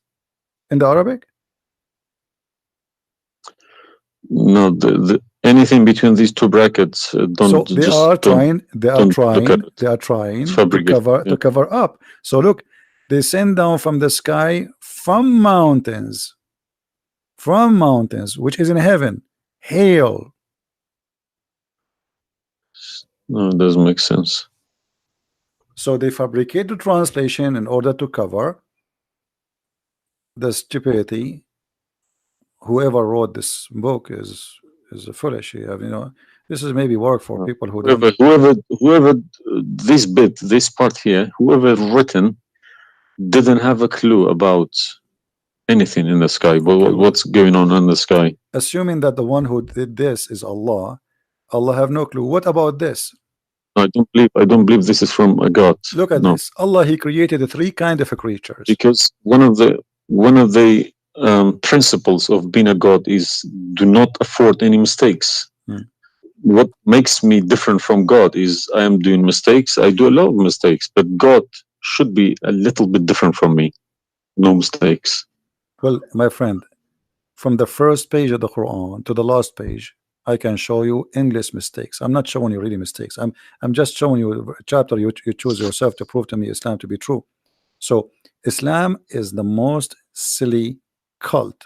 in the Arabic? No, anything between these two brackets don't. So they are trying to cover up. So look, they send down from the sky from mountains, which is in heaven, hail. No, it doesn't make sense. So they fabricate the translation in order to cover the stupidity. Whoever wrote this book is foolish. You know, this is maybe work for people who whoever this part here, whoever written didn't have a clue about anything in the sky, but what's going on in the sky. Assuming that the one who did this is Allah, Allah have no clue. What about this? I don't believe this is from a God. Look at this. Allah, He created three kind of creatures. Because one of the principles of being a God is do not afford any mistakes. What makes me different from God is I am doing mistakes. I do a lot of mistakes, but God should be a little bit different from me. No mistakes. Well, my friend, from the first page of the Quran to the last page, I can show you endless mistakes. I'm not showing you really mistakes. I'm just showing you a chapter you choose yourself to prove to me Islam to be true. So Islam is the most silly cult,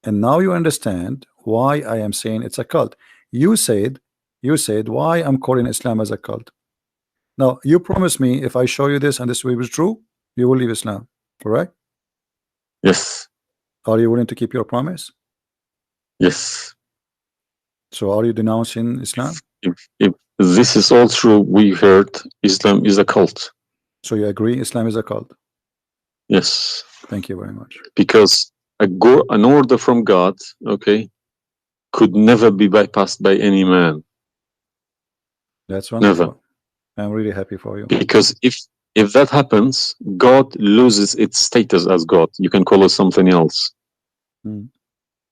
and now you understand why I am saying it's a cult. You said why I'm calling Islam as a cult. Now you promise me if I show you this and this will be true, you will leave Islam, correct? Yes. Are you willing to keep your promise? Yes. So are you denouncing Islam? If this is all true, we heard Islam is a cult. So you agree Islam is a cult? Yes. Thank you very much. Because an order from God, okay, could never be bypassed by any man. That's wonderful. Never. I'm really happy for you. Because if that happens, God loses its status as God. You can call it something else.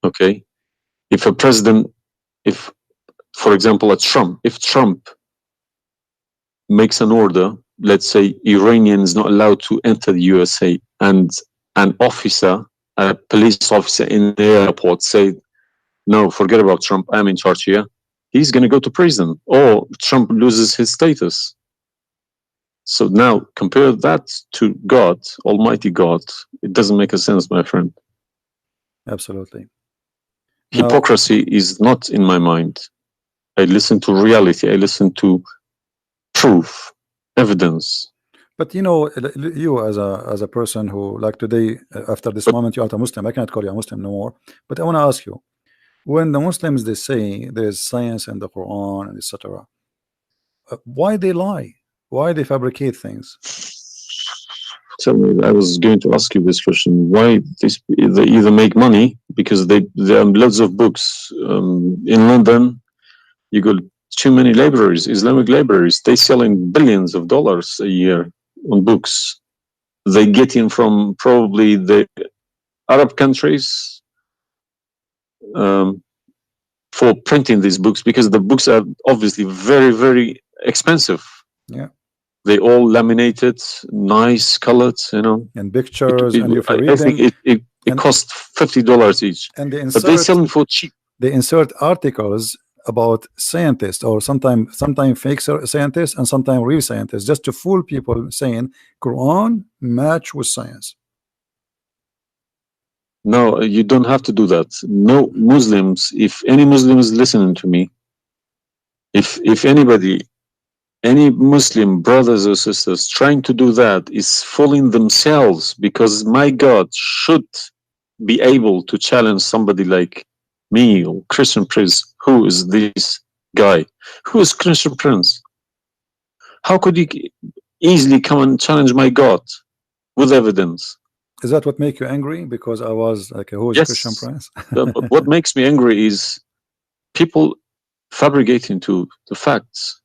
Okay? If a president, for example, if Trump makes an order, let's say Iranian is not allowed to enter the USA, and an officer, a police officer in the airport say, no, forget about Trump, I'm in charge here, he's going to go to prison, or Trump loses his status. So now compare that to God, Almighty God. It doesn't make a sense, my friend. Absolutely. Hypocrisy is not in my mind. I listen to reality. I listen to proof, evidence. But you know, you as a person who, like today, after this moment, you are a Muslim. I cannot call you a Muslim no more. But I want to ask you, when the Muslims they say there is science in the Quran and etc., why they lie? Why they fabricate things? Tell me, I was going to ask you this question. Why they either make money because there are loads of books in London. You got too many libraries, Islamic libraries. They selling billions of dollars a year on books. They get in from probably the Arab countries for printing these books, because the books are obviously very, very expensive. Yeah. They all laminated, nice colored, you know. And pictures, and if you read I think It costs $50 each, and but they sell them for cheap. They insert articles about scientists, or sometimes fake scientists and sometimes real scientists, just to fool people, saying Quran match with science. No, you don't have to do that. No Muslims, if any Muslim is listening to me, if anybody, any Muslim brothers or sisters trying to do that is fooling themselves, because my God should be able to challenge somebody like me or Christian Prince. Who is this guy? Who is Christian Prince? How could he easily come and challenge my God with evidence? Is that what make you angry? Because I was like, who is Yes. Christian Prince? But what makes me angry is people fabricating to the facts.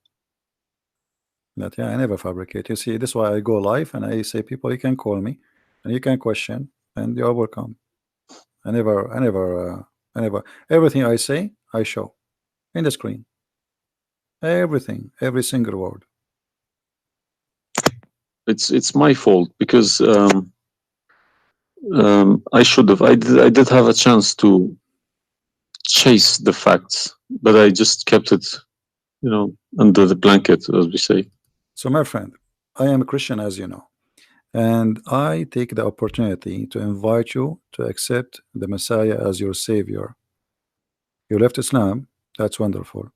But yeah, I never fabricate. You see, this is why I go live and I say, people, you can call me and you can question, and you are welcome. I never, everything I say, I show in the screen. Everything, every single word. It's my fault, because I should have. I did have a chance to chase the facts, but I just kept it, you know, under the blanket, as we say. So, my friend, I am a Christian, as you know, and I take the opportunity to invite you to accept the Messiah as your Savior. You left Islam, that's wonderful.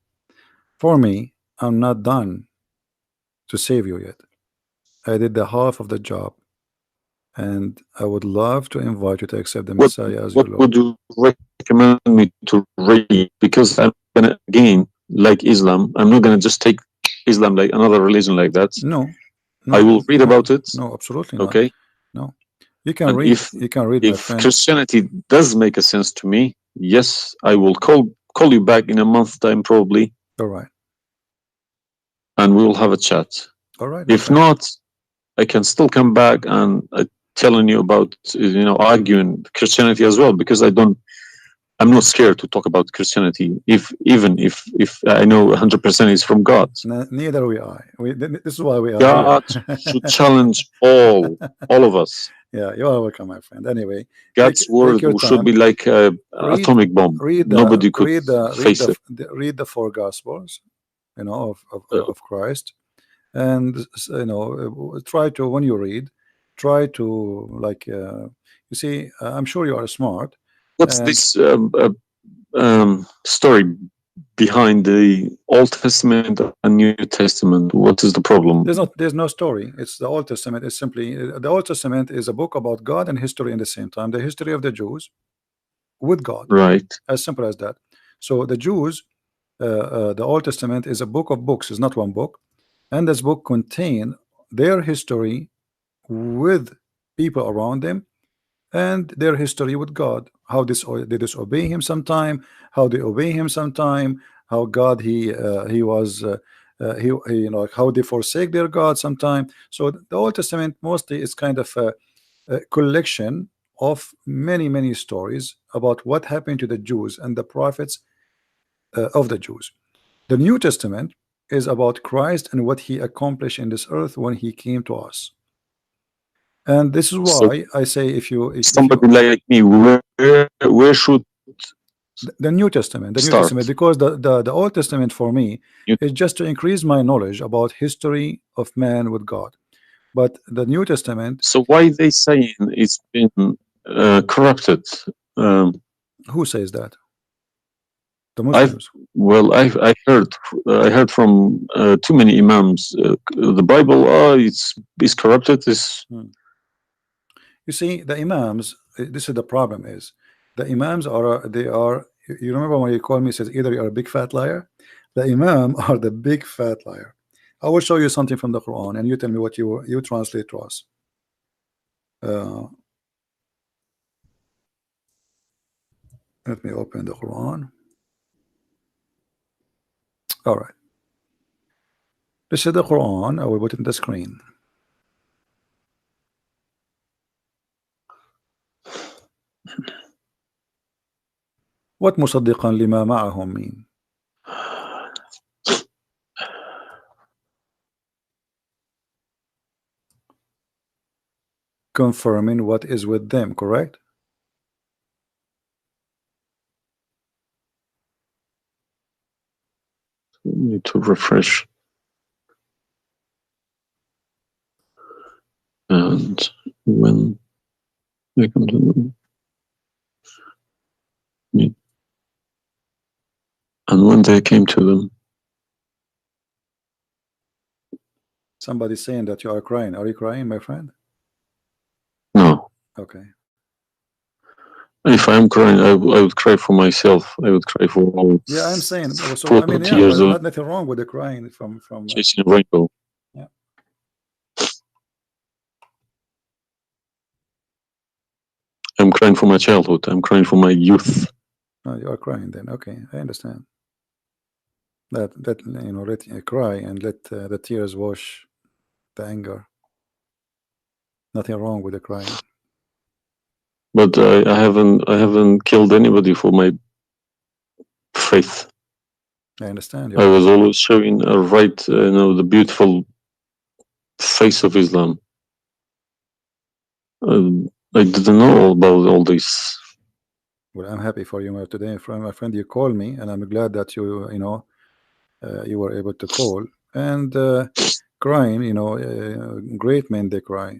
For me, I'm not done to save you yet. I did the half of the job, and I would love to invite you to accept the Messiah as your Lord. What would you recommend me to read? Because I'm gonna, again, like Islam, I'm not gonna just take Islam like another religion like that. No, I will read about it. No, absolutely not. Okay. No, you can And read. You can read, my if friend. Christianity does make a sense to me, yes, I will call you back in a month's time, probably. All right. And we will have a chat. All right. If not, I can still come back and telling you about, you know, arguing Christianity as well, because I'm not scared to talk about Christianity, even if I know 100% is from God. Neither we are. This is why we are. God should challenge all of us. Yeah, you are welcome, my friend. Anyway, God's word should be like an atomic bomb. Nobody could face it. Read the 4 Gospels, you know, of Christ, and you know, try to, when you read, try to, like, you see, I'm sure you are smart. What's this story behind the Old Testament and New Testament? What is the problem? There's no story. It's the Old Testament is simply, the Old Testament is a book about God and history in the same time. The history of the Jews with God, right? As simple as that. So the Jews, the Old Testament is a book of books. It's not one book, and this book contain their history with people around them, and their history with God. How they disobey Him sometime, how they obey Him sometime, how God He was you know, how they forsake their God sometime. So the Old Testament mostly is kind of a collection of many stories about what happened to the Jews and the prophets of the Jews. The New Testament is about Christ and what He accomplished in this earth when He came to us. And this is why I say, if somebody like me, where should the New Testament, New Testament, because the Old Testament for me is just to increase my knowledge about history of man with God. But the New Testament. So why they saying it's been corrupted? Who says that? The Muslims. I heard from too many imams. The Bible, it's corrupted. You see, the imams. This is the problem. Is the imams are You remember when you called me, says either you are a big fat liar. The imam are the big fat liar. I will show you something from the Quran, and you tell me what you translate to us. Let me open the Quran. All right. This is the Quran. I will put it in the screen. What مصدقا لما معهم mean? Confirming what is with them, correct? need to refresh. And when they come to them, and when they came to them, somebody's saying that you are crying. Are you crying, my friend? no. Okay. If I'm crying, I would cry for myself. I would cry for all. Yeah, I'm saying. So 40 I mean, yeah, years of nothing wrong with the crying from chasing a rainbow. Yeah. I'm crying for my childhood. I'm crying for my youth. Oh, you are crying then. Okay, I understand. That you know, let cry and let the tears wash the anger. Nothing wrong with the crying. But I haven't killed anybody for my faith. I understand. I was always showing a right, you know, the beautiful face of Islam. I didn't know about all this. Well, I'm happy for you today, my friend. You called me, and I'm glad that you know you were able to call and crying. You know, great men they cry.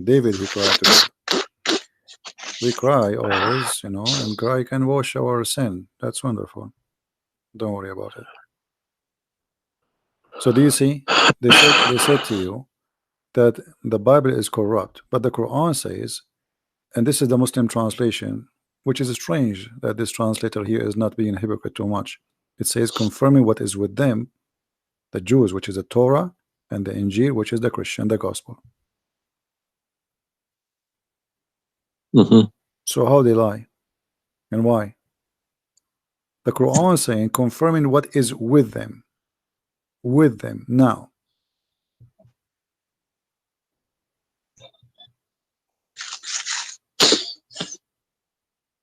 David, he cried today. We cry always, you know, and cry can wash our sin. That's wonderful. Don't worry about it. So do you see? They said to you that the Bible is corrupt, but the Quran says, and this is the Muslim translation, which is strange that this translator here is not being a hypocrite too much. It says confirming what is with them, the Jews, which is the Torah, and the Injil, which is the Christian, the gospel. So how they lie and why? The Quran is saying confirming what is with them now.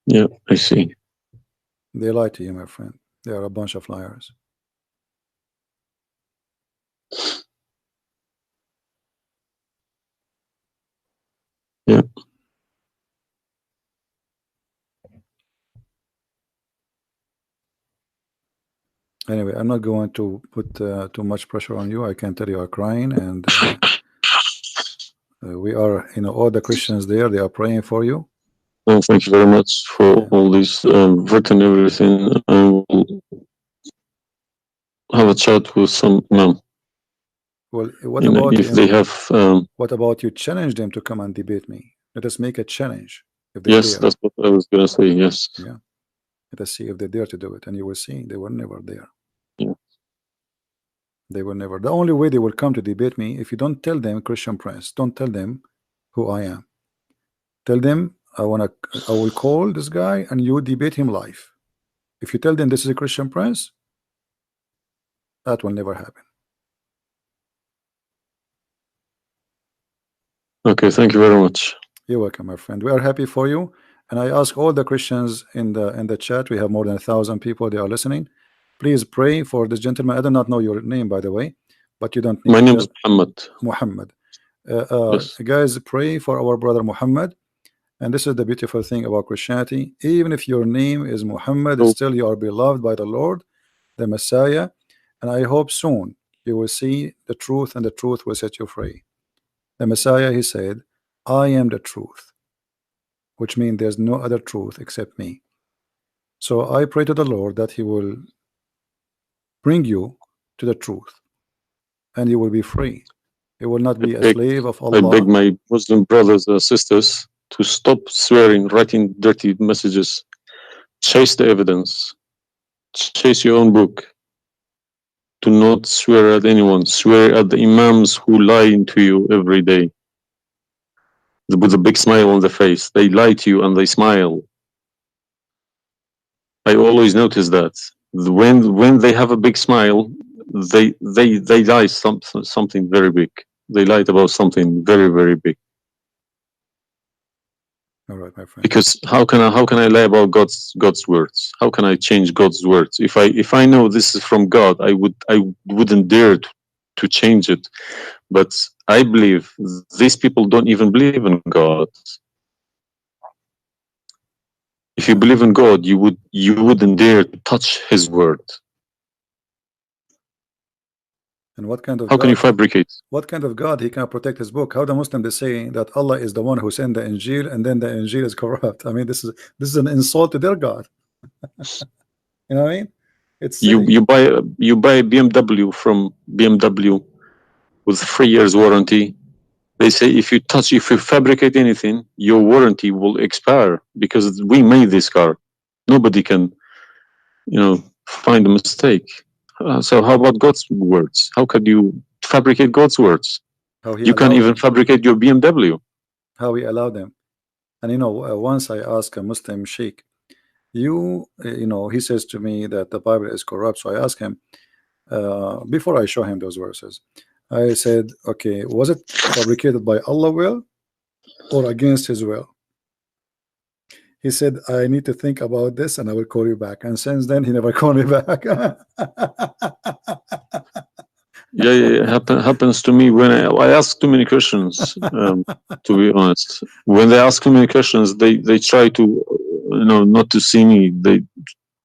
Yeah, I see. They lie to you, my friend. They are a bunch of liars. Yeah. Anyway, I'm not going to put too much pressure on you. I can tell you are crying, and we are, you know, all the Christians there, they are praying for you. Well, thank you very much for all this written everything. I will have a chat with some imam. Well, what about if they have? What about you challenge them to come and debate me? Let us make a challenge. If they Yes, dare. that's what I was gonna say. Yes. Yeah. Let us see if they dare to do it, and you will see they were never there. Yeah. They were never. The only way they will come to debate me, if you don't tell them Christian Prince, don't tell them who I am. Tell them I will call this guy and you debate him live. If you tell them this is a Christian Prince, that will never happen. Okay, thank you very much. You're welcome, my friend. We are happy for you, and I ask all the Christians in the chat. We have more than 1,000 people. They are listening. Please pray for this gentleman. I do not know your name, by the way, but you don't need. My name is Muhammad. Muhammad. Yes. Guys, pray for our brother Muhammad. And this is the beautiful thing about Christianity. Even if your name is Muhammad, still you are beloved by the Lord, the Messiah. And I hope soon you will see the truth, and the truth will set you free. The Messiah, he said, I am the truth, which means there's no other truth except me. So I pray to the Lord that he will bring you to the truth, and you will be free. You will not be a slave of Allah. I beg my Muslim brothers and sisters to stop swearing, writing dirty messages. Chase the evidence. Chase your own book. Do not swear at anyone. Swear at the imams who lie to you every day. With a big smile on their face. They lie to you and they smile. I always notice that. When they have a big smile, they lie something very big. They lied about something very, very big. All right, my friend. Because how can I lie about God's words? How can I change God's words? If I know this is from God, I wouldn't dare to change it. But I believe these people don't even believe in God. If you believe in God, you wouldn't dare to touch His word. And what kind of How can you God? fabricate? What kind of God he can protect his book? How the Muslim they say that Allah is the one who sent the Injil, and then the Injil is corrupt. I mean, this is an insult to their God. You know what I mean? It's silly. You buy a BMW from BMW with 3 years warranty. They say if you fabricate anything, your warranty will expire because we made this car. Nobody can, find a mistake. So how about God's words? How could you fabricate God's words? How he You can't allowed even them. fabricate your BMW. How he allowed them. And you know, once I asked a Muslim sheikh, you know, he says to me that the Bible is corrupt. So I asked him, before I show him those verses, I said, okay, was it fabricated by Allah will or against his will? He said, I need to think about this and I will call you back. And since then, he never called me back. Yeah, happens to me when I ask too many questions. To be honest, when they ask too many questions, they try to, not to see me. They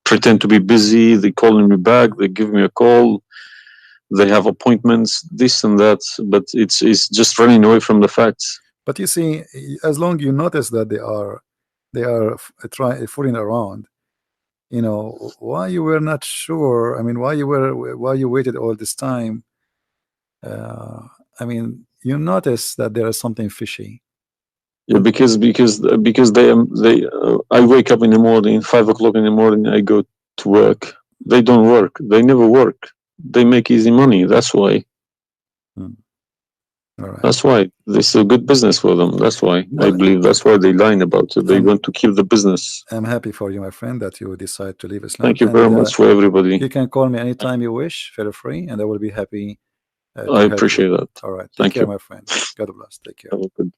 pretend to be busy. They calling me back. They give me a call. They have appointments, this and that. But it's just running away from the facts. But you see, as long you notice that they are fooling around, you know, why you were not sure? I mean, why you waited all this time? I mean, you notice that there is something fishy. Yeah, because I wake up in the morning, 5 o'clock in the morning. I go to work. They don't work. They never work. They make easy money. That's why. All right. That's why this is a good business for them. That's why I believe that's why they lying about it. They want to keep the business. I'm happy for you, my friend, that you decide to leave Islam. Thank you very much for everybody. You can call me anytime you wish, feel free, and I will be happy. I appreciate that. All right. Thank Take care, you. my friend. God bless. Take care. Have a good.